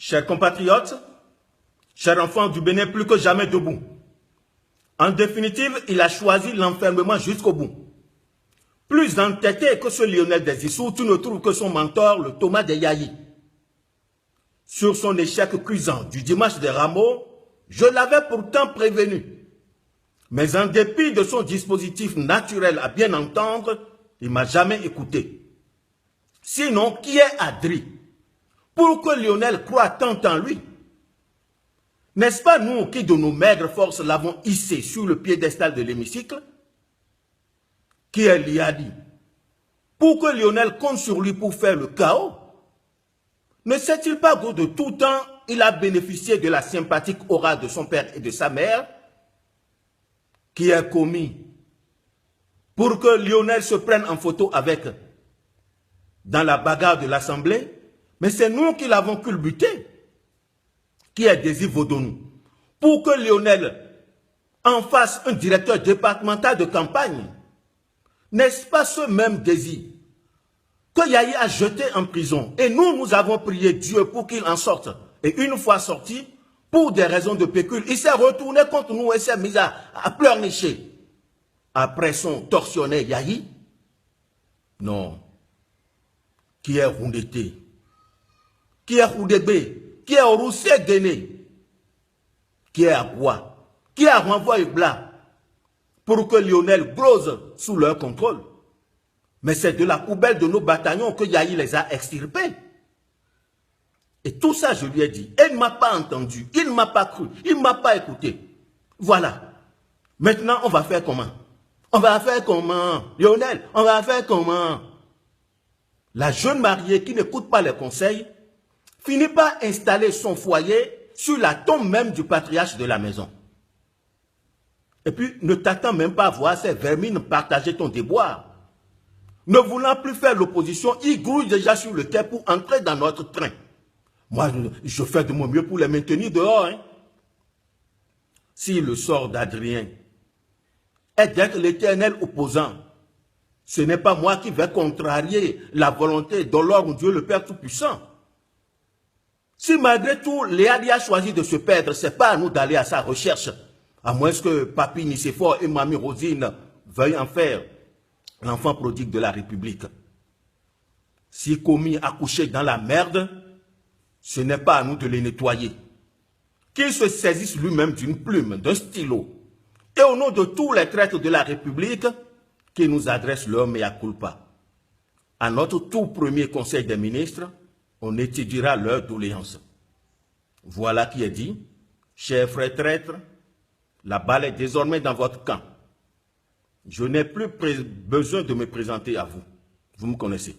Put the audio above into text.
Chers compatriotes, chers enfants du Bénin, plus que jamais debout. En définitive, il a choisi l'enfermement jusqu'au bout. Plus entêté que ce Lionel Desissou, tu ne trouves que son mentor, le Thomas de Yayi. Sur son échec cuisant du dimanche des Rameaux, je l'avais pourtant prévenu. Mais en dépit de son dispositif naturel à bien entendre, il ne m'a jamais écouté. Sinon, qui est Adri? Pour que Lionel croie tant en lui. N'est-ce pas nous qui, de nos maigres forces, l'avons hissé sur le piédestal de l'hémicycle? Qui est Liadi? Pour que Lionel compte sur lui pour faire le chaos? Ne sait-il pas que de tout temps, il a bénéficié de la sympathique aura de son père et de sa mère? Qui est commis pour que Lionel se prenne en photo avec dans la bagarre de l'Assemblée? Mais c'est nous qui l'avons culbuté. Qui est Désir Vodonou? Pour que Lionel en fasse un directeur départemental de campagne. N'est-ce pas ce même Désir que Yayi a jeté en prison? Et nous avons prié Dieu pour qu'il en sorte. Et une fois sorti, pour des raisons de pécule, il s'est retourné contre nous et s'est mis à pleurnicher. Après son tortionnaire Yayi? Non. Qui est Roundété? Qui est Roudébé? Qui est Roussé Guéné? Qui est Aboua? Qui est renvoyé Bla? Pour que Lionel glose sous leur contrôle. Mais c'est de la poubelle de nos bataillons que Yayi les a extirpés. Et tout ça, je lui ai dit. Il ne m'a pas entendu, il ne m'a pas cru, il ne m'a pas écouté. Voilà. Maintenant, on va faire comment? On va faire comment? Lionel, on va faire comment? La jeune mariée qui n'écoute pas les conseils finit par installer son foyer sur la tombe même du patriarche de la maison. Et puis, ne t'attends même pas à voir ces vermines partager ton déboire. Ne voulant plus faire l'opposition, ils grouillent déjà sur le quai pour entrer dans notre train. Moi, je fais de mon mieux pour les maintenir dehors. Hein. Si le sort d'Adrien est d'être l'éternel opposant, ce n'est pas moi qui vais contrarier la volonté de l'ordre Dieu le Père Tout-Puissant. Si malgré tout, Léadi a choisi de se perdre, ce n'est pas à nous d'aller à sa recherche. À moins que Papi Nicéphore et Mamie Rosine veuillent en faire l'enfant prodigue de la République. Si Komi a couché dans la merde, ce n'est pas à nous de les nettoyer. Qu'il se saisisse lui-même d'une plume, d'un stylo, et au nom de tous les traîtres de la République, qu'il nous adresse leur mea culpa. À notre tout premier conseil des ministres, on étudiera leur doléance. Voilà qui est dit. Chers frères traîtres, la balle est désormais dans votre camp. Je n'ai plus besoin de me présenter à vous. Vous me connaissez.